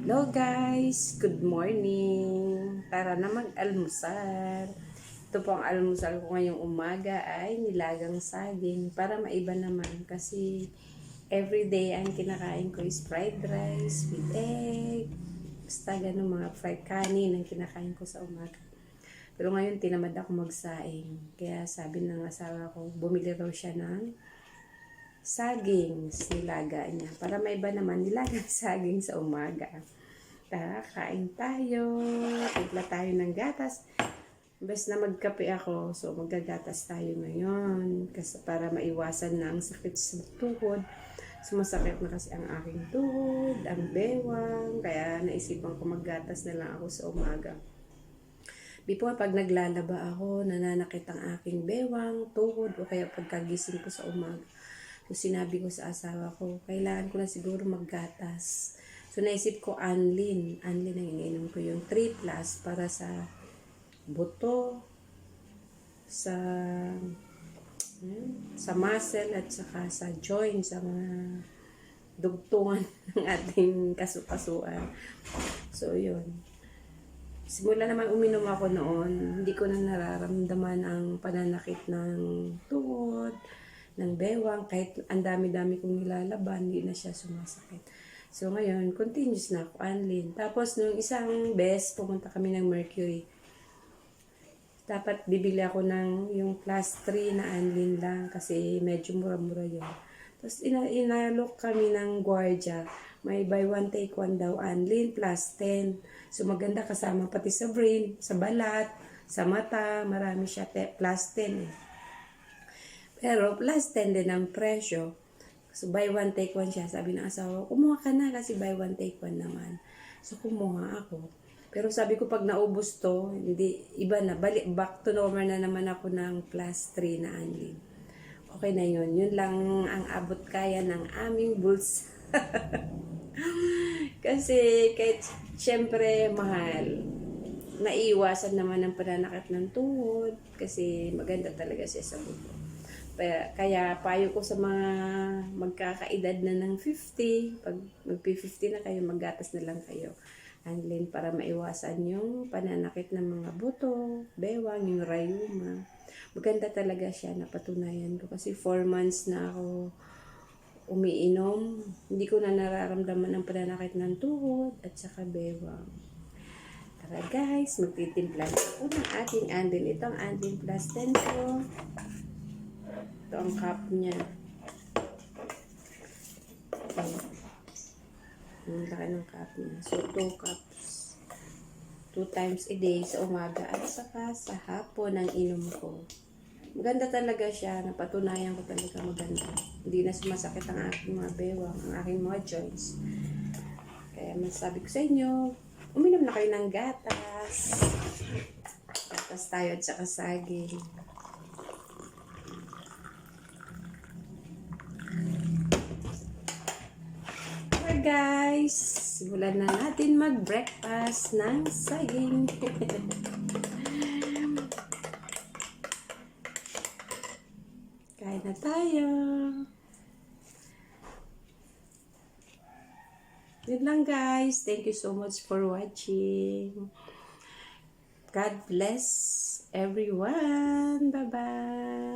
Hello guys! Good morning! Tara na mag-almusal. Ito po ang almusal ko ngayong umaga ay nilagang saging para maiba naman kasi everyday ang kinakain ko is fried rice with egg. Basta ganun mga fried kanin ang kinakain ko sa umaga. Pero ngayon tinamad ako magsaing. Kaya sabi ng asawa ko, bumili raw siya ng saging, nilaga niya. Para maiba naman, nilagang saging sa umaga. Tara, kain tayo. Timpla tayo ng gatas. Bes na magkape ako, so magagatas tayo ngayon. Kasi para maiwasan na ang sakit sa tuhod. Sumasakit na kasi ang aking tuhod, ang bewang. Kaya naisipan ko maggatas na lang ako sa umaga. Before, pag naglalaba ako, nananakit ang aking bewang, tuhod, o kaya pagkagising ko sa umaga. So, sinabi ko sa asawa ko, kailangan ko na siguro maggatas. So, naisip ko Anlin. Anlin ang iniinom ko yung 3 plus para sa buto, sa muscle at saka sa joints, sa mga dugtungan ng ating kasukasuan. So, yun. Simula naman uminom ako noon, hindi ko na nararamdaman ang pananakit ng tuhod, ng bewang, kahit ang dami-dami kong nilalaban, hindi na siya sumasakit. So ngayon, continuous na ako, Anlin. Tapos nung isang beses, pumunta kami ng Mercury. Dapat bibili ako ng yung plus 3 na Anlin lang kasi medyo mura-mura yun. Tapos inalok kami ng Guardia. May buy one take one daw Anlin plus 10. So maganda kasama pati sa brain, sa balat, sa mata, marami siya plus 10 eh. Pero plus 10 din ang presyo. So buy one take one siya. Sabi ng asawa, kumuha ka na kasi buy one take one naman. So kumuha ako. Pero sabi ko pag naubos to, hindi, iba na. Back to normal na naman ako ng plus 3 na Anlin. Okay na yun. Yun lang ang abot kaya ng aming bulsa. Kasi kahit syempre mahal, naiwasan naman ang pananakit ng tuhod kasi maganda talaga siya sa buto. Kaya payo ko sa mga magkakaedad na ng 50, pag mag-50 na kayo, maggatas na lang kayo. Anlin para maiwasan yung pananakit ng mga buto, bewang, yung rayuma. Maganda talaga siya, napatunayan ko. Kasi 4 months na ako umiinom, hindi ko na nararamdaman ang pananakit ng tuhod at saka bewang. Tara guys, magtitimpla ako ng ating Anlin. Ito ang Anlin plus 10 ko. Ito ang cup niya. Okay. Ang laki ng cup niya. So, 2 cups. 2 times a day sa umaga at saka sa hapon ang inom ko. Maganda talaga siya. Napatunayan ko talaga maganda. Hindi na sumasakit ang aking mga bewang, ang aking mga joints. Kaya masasabi ko sa inyo, uminom na kayo ng gatas. Gatas tayo at saka saging. Guys, simulan na natin mag-breakfast ng saging. Kain na tayo. Yun lang guys. Thank you so much for watching. God bless everyone. Bye-bye.